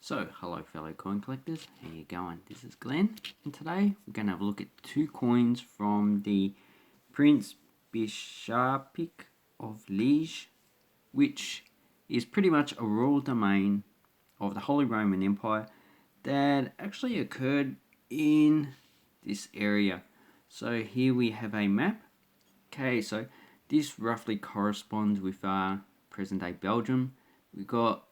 So, hello fellow coin collectors, how you going? This is Glenn, and today we're going to have a look at two coins from the Prince-bishopric of Liege, which is pretty much a royal domain of the Holy Roman Empire that actually occurred in this area. So here we have a map. Okay, so this roughly corresponds with present-day Belgium. We've got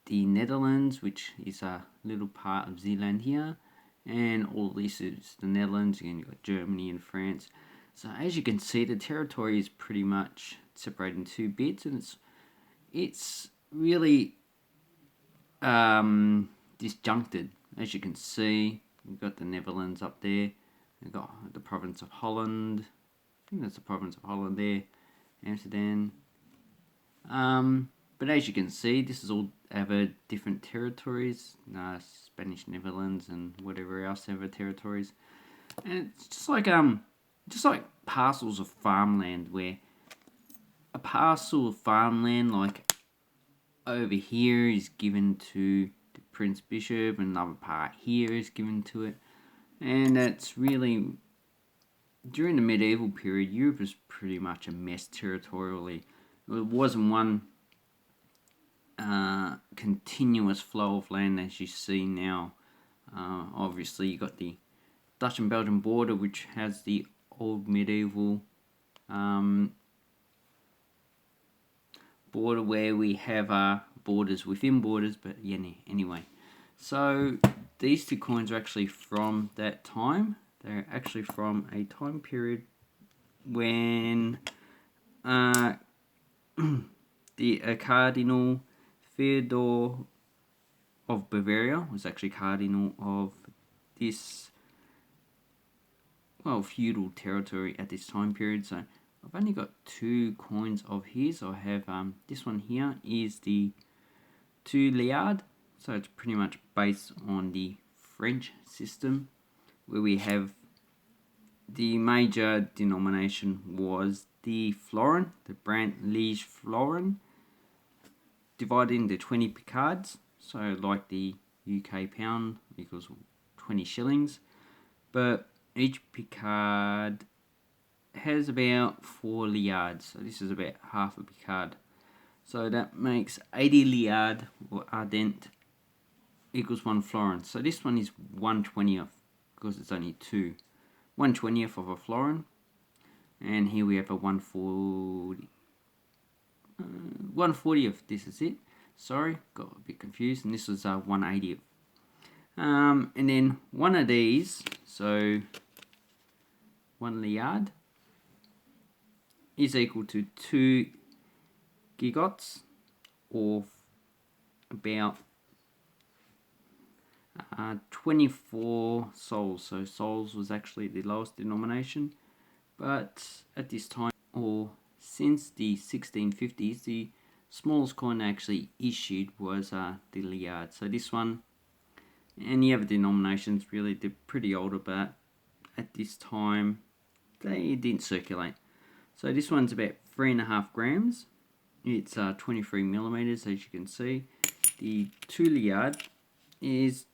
the Netherlands, which is a little part of Zeeland here, and all this is the Netherlands. Again, you've got Germany and France. So as you can see, the territory is pretty much separated in two bits, and it's really disjuncted. As you can see, we've got the Netherlands up there. We've got the province of Holland. I think that's the province of Holland there. Amsterdam. But as you can see, this is all other different territories. Spanish Netherlands and whatever else other territories. And it's just like parcels of farmland, where a parcel of farmland like over here is given to the Prince Bishop, and another part here is given to it. And that's really, during the medieval period, Europe was pretty much a mess territorially. It wasn't one continuous flow of land as you see now. Obviously, you got the Dutch and Belgian border, which has the old medieval border where we have borders within borders, but yeah, anyway. So these two coins are actually from that time. They're actually from a time period when the Cardinal Theodore of Bavaria was actually cardinal of this, well, feudal territory at this time period. So I've only got two coins of his. I have this one here is the 2 Liards. So it's pretty much based on the French system, where we have the major denomination was the florin, the brand Liege florin, divided into 20 picards. So like the UK pound equals 20 shillings, but each picard has about 4 Liards. So this is about half a picard. So that makes 80 Liard or ardent equals 1 florin. So this one is 1/20th, because it's only 2. 1/20th of a florin. And here we have a 140. 1/40th, this is it. Sorry, got a bit confused. And this was 1/80th. And then one of these, so 1 Liard, is equal to 2 gigots, or about 24 sols. So sols was actually the lowest denomination, but at this time, or since the 1650s, the smallest coin actually issued was the Liard. So this one, and the other denominations, really, they're pretty older, but at this time they didn't circulate. So this one's about 3.5 grams. It's 23 millimeters, as you can see. The 2 Liard is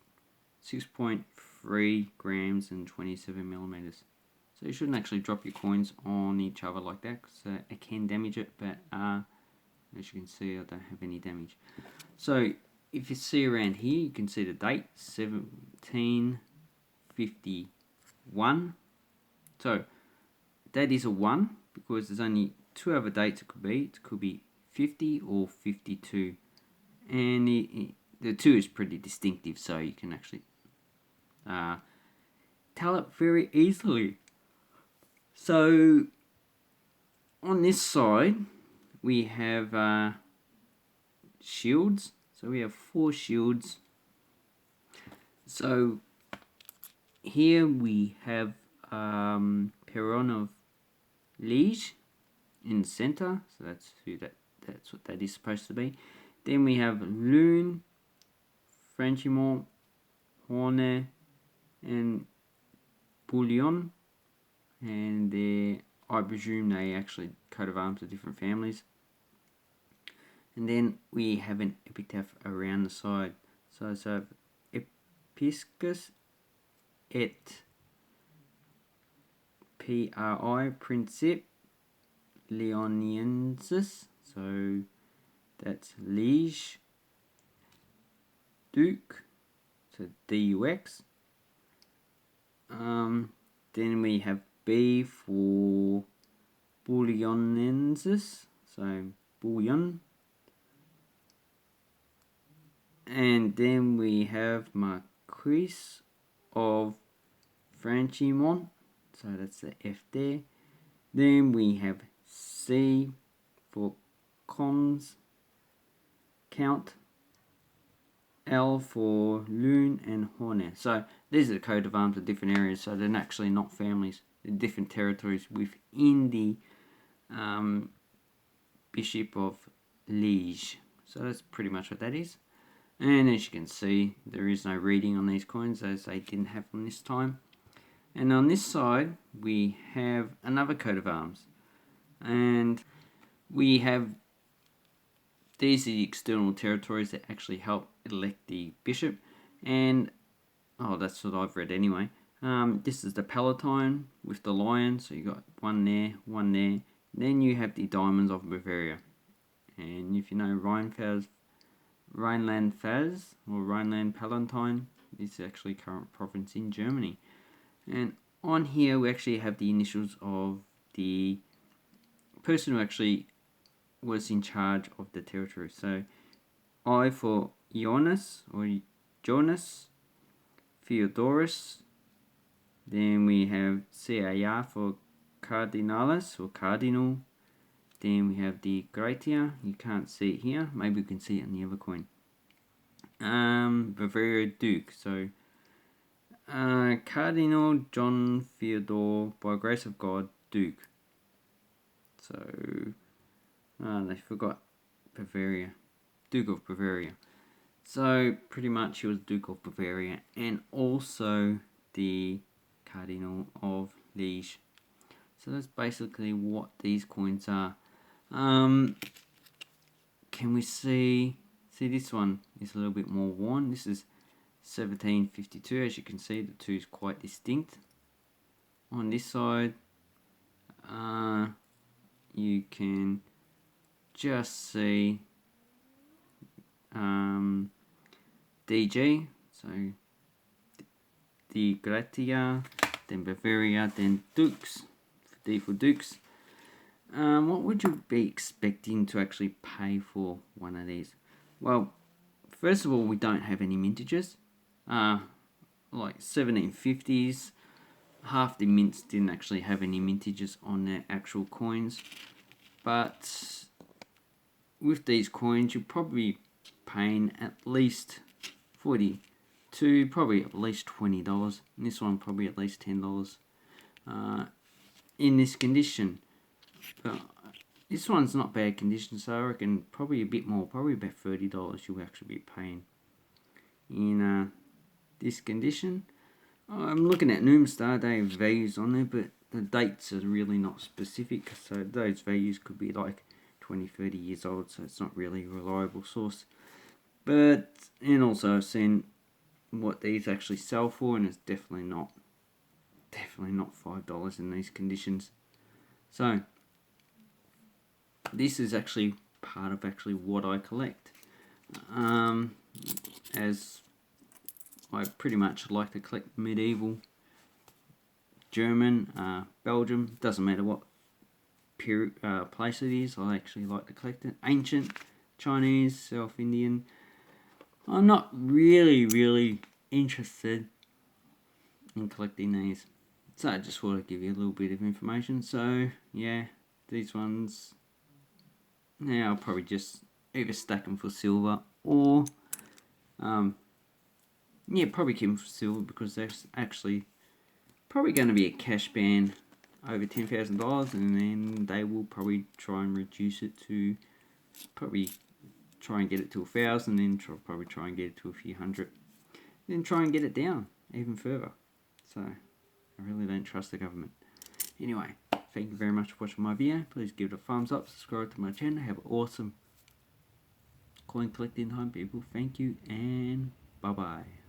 6.3 grams and 27 millimeters. So you shouldn't actually drop your coins on each other like that, because it can damage it, but as you can see, I don't have any damage. So if you see around here, you can see the date, 1751. So that is a 1, because there's only 2 other dates it could be. It could be 50 or 52. And the 2 is pretty distinctive, so you can actually tell it very easily. So on this side, we have shields. So we have 4 shields. So here we have Peron of Liege in the center. So that's what that is supposed to be. Then we have Lune, Franchimont, Horne, and Bouillon. And I presume they actually coat of arms of different families. And then we have an epitaph around the side. So I have Episcus et Pri Princip Leoniensis. So that's Liege Duke. So DUX. Then we have B for Bullionensis. So Bullion. And then we have Marquis of Franchimont, so that's the F there. Then we have C for Cons, Count, L for Lune and Horner. So these are the coat of arms of different areas, so they're actually not families, they're different territories within the Bishop of Liege. So that's pretty much what that is. And as you can see, there is no reading on these coins as they didn't have them this time. And on this side, we have another coat of arms. And we have, these are the external territories that actually help elect the bishop. And, oh, that's what I've read anyway. This is the Palatine with the lion. So you got one there, one there. Then you have the diamonds of Bavaria. And if you know Rhineland-Pfalz or Rhineland-Palatine is actually current province in Germany. And on here we actually have the initials of the person who actually was in charge of the territory. So I for Jonas or Jonas, Theodorus. Then we have CAR for Cardinalis or Cardinal. Then we have the Gratia. You can't see it here. Maybe we can see it on the other coin. Bavaria Duke. So Cardinal John Theodore, by grace of God, Duke. So they forgot Bavaria. Duke of Bavaria. So pretty much he was Duke of Bavaria and also the Cardinal of Liege. So that's basically what these coins are. Can we see this one is a little bit more worn. This is 1752. As you can see, the two is quite distinct. On this side, you can just see DG, so the Gratia, then Bavaria, then Dukes, D for Dukes. What would you be expecting to actually pay for one of these? Well, first of all, we don't have any mintages. Like 1750s, half the mints didn't actually have any mintages on their actual coins. But with these coins, you're probably paying at least $40 to probably at least $20. And this one probably at least $10 in this condition. But this one's not bad condition, so I reckon probably a bit more, probably about $30 you'll actually be paying in this condition. I'm looking at Noomstar, they have values on there, but the dates are really not specific, so those values could be like 20-30 years old, so it's not really a reliable source. But, and also I've seen what these actually sell for, and it's definitely not $5 in these conditions. So this is actually part of actually what I collect, as I pretty much like to collect medieval German, Belgium, doesn't matter what place it is, I actually like to collect it. Ancient, Chinese, South Indian. I'm not really interested in collecting these, so I just want to give you a little bit of information. So yeah, these ones, now I'll probably just either stack them for silver or yeah, probably keep them for silver, because there's actually probably going to be a cash ban over $10,000, and then they will probably try and reduce it to probably try and get it to 1,000, then probably try and get it to a few hundred, then try and get it down even further. So I really don't trust the government. Anyway, thank you very much for watching my video. Please give it a thumbs up, subscribe to my channel. Have an awesome coin collecting time, people. Thank you, and Bye bye.